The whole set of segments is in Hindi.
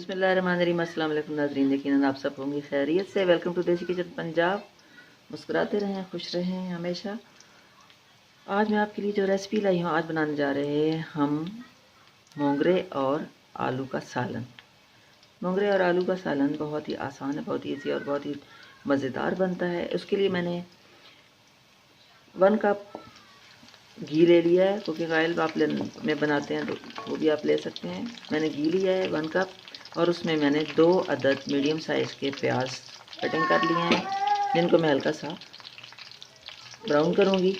बिस्मिल्लाहिर्रहमानिर्रहीम। अस्सलाम वालेकुम नाज़रीन, यकीनन आप सब होंगे खैरियत से। वेलकम टू देसी किचन पंजाब। मुस्कुराते रहें, खुश रहें हमेशा। आज मैं आपके लिए जो रेसिपी लाई हूँ, आज बनाने जा रहे हैं हम मोंगरे और आलू का सालन। मोंगरे और आलू का सालन बहुत ही आसान है, बहुत ही ईजी और बहुत ही मज़ेदार बनता है। उसके लिए मैंने 1 कप घी ले लिया है। कुकिंग ऑयल आप में बनाते हैं तो वो भी आप ले सकते हैं। मैंने घी लिया है 1 कप और उसमें मैंने 2 अदद मीडियम साइज़ के प्याज कटिंग कर लिए हैं, जिनको मैं हल्का सा ब्राउन करूँगी।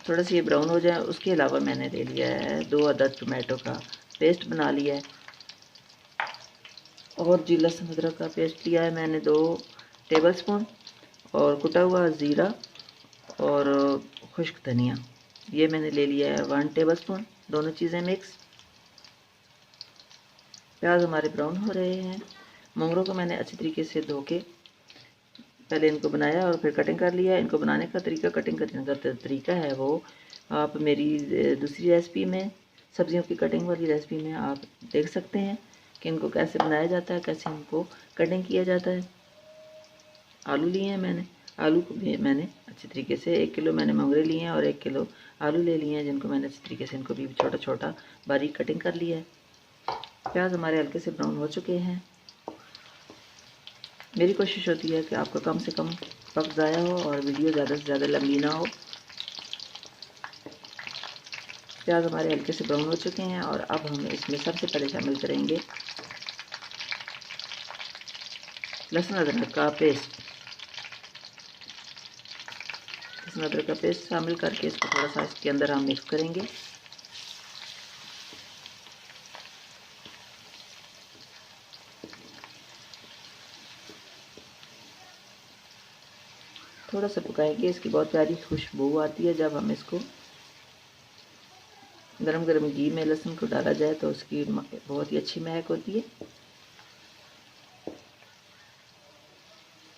थोड़ा सा ये ब्राउन हो जाए। उसके अलावा मैंने ले लिया है 2 अदद टोमेटो का पेस्ट बना लिया है और जी लहसुन अदरक का पेस्ट लिया है मैंने 2 टेबलस्पून और कुटा हुआ ज़ीरा और खुश्क धनिया ये मैंने ले लिया है 1 टेबलस्पून। दोनों चीज़ें मिक्स। प्याज हमारे ब्राउन हो रहे हैं। मोंगरों को मैंने अच्छी तरीके से धो के पहले इनको बनाया और फिर कटिंग कर लिया। इनको बनाने का तरीका, कटिंग करने का तरीका है वो आप मेरी दूसरी रेसिपी में, सब्जियों की कटिंग वाली रेसिपी में आप देख सकते हैं कि इनको कैसे बनाया जाता है, कैसे इनको कटिंग किया जाता है। आलू लिए हैं मैंने। आलू को भी मैंने अच्छी तरीके से 1 किलो मैंने मोंगरे लिए हैं और 1 किलो आलू ले लिए हैं, जिनको मैंने अच्छी तरीके से इनको भी छोटा छोटा बारीक कटिंग कर लिया है। प्याज हमारे हल्के से ब्राउन हो चुके हैं। मेरी कोशिश होती है कि आपका कम से कम वक्त ज़ाया हो और वीडियो ज़्यादा से ज़्यादा लंबी ना हो। प्याज हमारे हल्के से ब्राउन हो चुके हैं और अब हम इसमें सबसे पहले शामिल करेंगे लहसुन अदरक का पेस्ट। लहसुन अदरक का पेस्ट शामिल करके इसको थोड़ा सा इसके अंदर हम मिक्स करेंगे। थोड़ा सा पकाएंगे। इसकी बहुत प्यारी खुशबू आती है जब हम इसको गरम गरम घी में लहसुन को डाला जाए तो उसकी बहुत ही अच्छी महक होती है।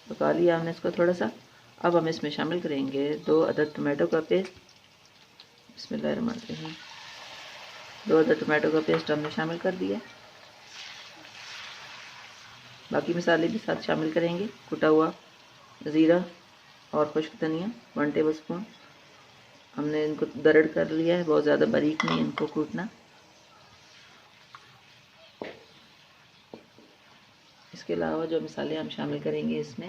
पका लिया हमने इसको थोड़ा सा। अब हम इसमें शामिल करेंगे 2 अदद टोमेटो का पेस्ट। बिस्मिल्लाहिर्रहमानिर्रहीम। 2 अदद टोमेटो का पेस्ट हमने शामिल कर दिया। बाकी मसाले भी साथ शामिल करेंगे। कुटा हुआ ज़ीरा और खुश्क धनिया 1 टेबलस्पून। हमने इनको दरड़ कर लिया है, बहुत ज़्यादा बारीक नहीं इनको कूटना। इसके अलावा जो मसाले हम शामिल करेंगे इसमें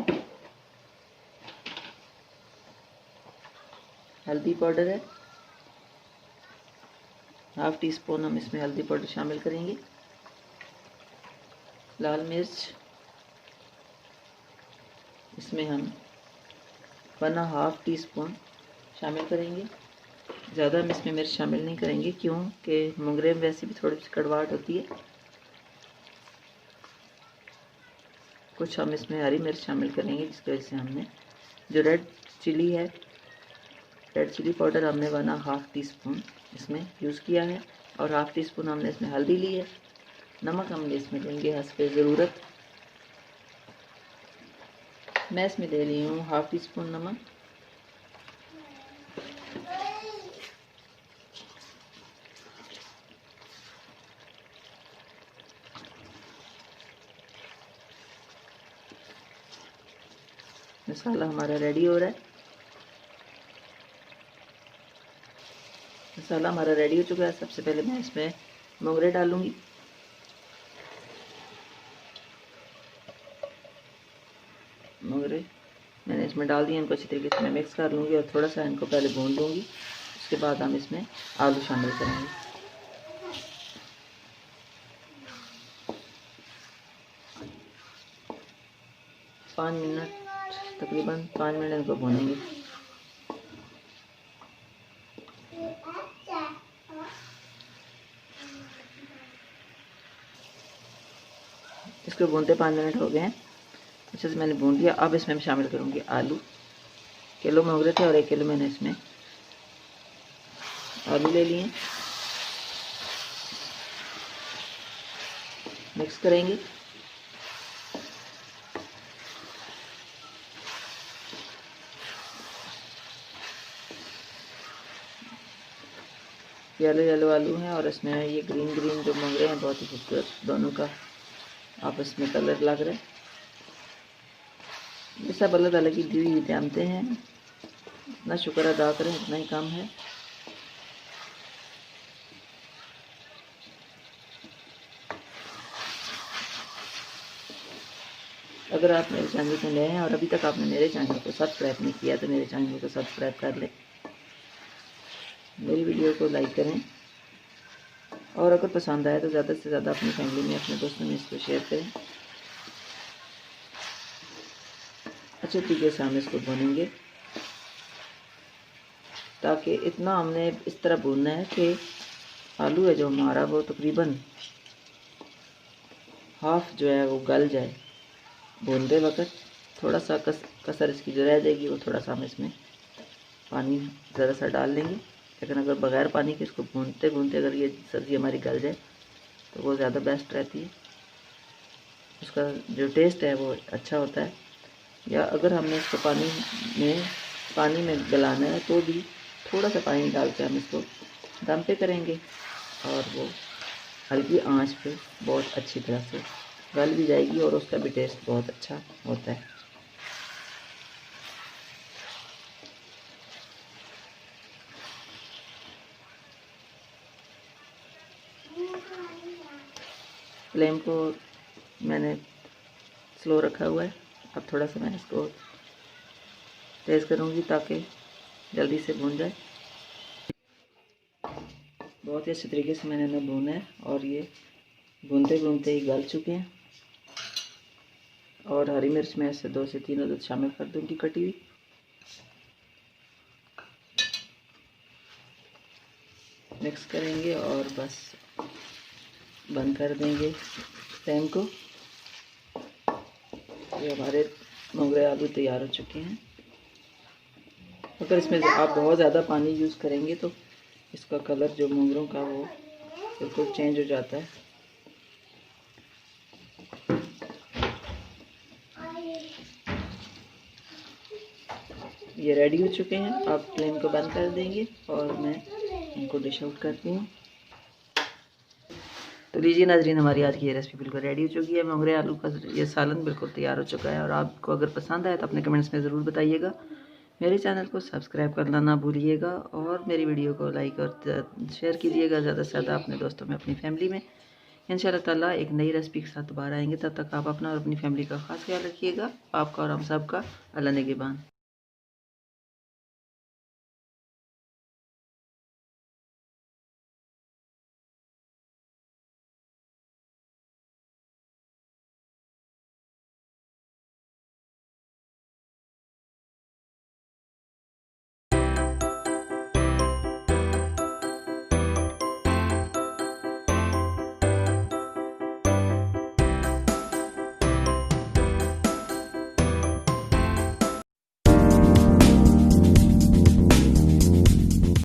हल्दी पाउडर है, 1/2 टीस्पून हम इसमें हल्दी पाउडर शामिल करेंगे। लाल मिर्च इसमें हम 1/2 टीस्पून शामिल करेंगे। ज़्यादा हम इसमें मिर्च शामिल नहीं करेंगे क्योंकि मोंगरे में वैसे भी थोड़ी सी कड़वाहट होती है। कुछ हम इसमें हरी मिर्च शामिल करेंगे जिसकी वजह से हमने जो रेड चिली है, रेड चिली पाउडर हमने 1/2 टीस्पून इसमें यूज़ किया है और 1/2 टीस्पून हमने इसमें हल्दी ली है। नमक हमने इसमें लेंगे हस्बे ज़रूरत। मैं इसमें ले रही हूँ 1/2 टीस्पून नमक। मसाला हमारा रेडी हो रहा है। मसाला हमारा रेडी हो चुका है। सबसे पहले मैं इसमें मोंगरे डालूंगी। मोंगरे मैंने इसमें डाल दिए। इनको अच्छी तरीके से मैं मिक्स कर लूँगी और थोड़ा सा इनको पहले भून लूँगी। उसके बाद हम इसमें आलू शामिल करेंगे। तकरीबन 5 मिनट इनको भूनेंगे। इसको भूनते 5 मिनट हो गए हैं। अच्छे से मैंने भून लिया। अब इसमें मैं शामिल करूँगी आलू। किलो मोंगरे थे और 1 किलो मैंने इसमें आलू ले लिए। मिक्स करेंगे। येलो येलो आलू हैं और इसमें ये ग्रीन ग्रीन जो मोंगरे हैं, बहुत ही खूबसूरत दोनों का आपस में कलर लग रहा है। ये सब अलग अलग ही दी हुई जानते हैं, इतना शुक्र अदा करें इतना ही काम है। अगर आप मेरे चैनल पर नए हैं और अभी तक आपने मेरे चैनल को सब्सक्राइब नहीं किया तो मेरे चैनल को सब्सक्राइब कर लें, मेरी वीडियो को लाइक करें और अगर पसंद आए तो ज़्यादा से ज़्यादा अपनी फैमिली में, अपने दोस्तों में इसको शेयर करें। अच्छे तरीके से हम इसको भूनेंगे ताकि इतना हमने इस तरह भूनना है कि आलू है जो हमारा वो तकरीबन हाफ जो है वो गल जाए। भूनते वक्त थोड़ा सा कसर इसकी जो रह जाएगी वो थोड़ा सा हम इसमें पानी ज़रा सा डाल लेंगे। लेकिन अगर बग़ैर पानी के इसको भूनते भूनते अगर ये सब्ज़ी हमारी गल जाए तो वो ज़्यादा बेस्ट रहती है, उसका जो टेस्ट है वो अच्छा होता है। या अगर हमने इसको पानी में गलाना है तो भी थोड़ा सा पानी डाल के हम इसको दम पे करेंगे और वो हल्की आंच पे बहुत अच्छी तरह से गल भी जाएगी और उसका भी टेस्ट बहुत अच्छा होता है। फ्लेम को मैंने स्लो रखा हुआ है। अब थोड़ा सा मैं इसको तेज़ करूँगी ताकि जल्दी से भून जाए। बहुत ही अच्छे तरीके से मैंने इन्हें भूना है और ये भूनते भूनते ही गल चुके हैं। और हरी मिर्च में ऐसे 2 से 3 अदद शामिल कर दूँगी कटी हुई। मिक्स करेंगे और बस बंद कर देंगे फ्लेम को। ये हमारे मोंगरे आलू तैयार हो चुके हैं। अगर इसमें आप बहुत ज़्यादा पानी यूज़ करेंगे तो इसका कलर जो मोंगरों का वो बिल्कुल चेंज हो जाता है। ये रेडी हो चुके हैं। आप फ्लेम को बंद कर देंगे और मैं इनको डिश आउट करती हूँ। तो लीजिए नाजरीन, हमारी आज की ये रेसिपी बिल्कुल रेडी हो चुकी है। मोंगरे आलू का ये सालन बिल्कुल तैयार हो चुका है। और आपको अगर पसंद आए तो अपने कमेंट्स में ज़रूर बताइएगा। मेरे चैनल को सब्सक्राइब करना ना भूलिएगा और मेरी वीडियो को लाइक और शेयर कीजिएगा ज़्यादा से ज़्यादा अपने दोस्तों में, अपनी फैमिली में। इंशाल्लाह ताला एक नई रेसिपी के साथ दोबारा आएंगे। तब तक आप अपना और अपनी फैमिली का खास ख्याल रखिएगा। आपका और हम सब का अल्लाह निगहबान।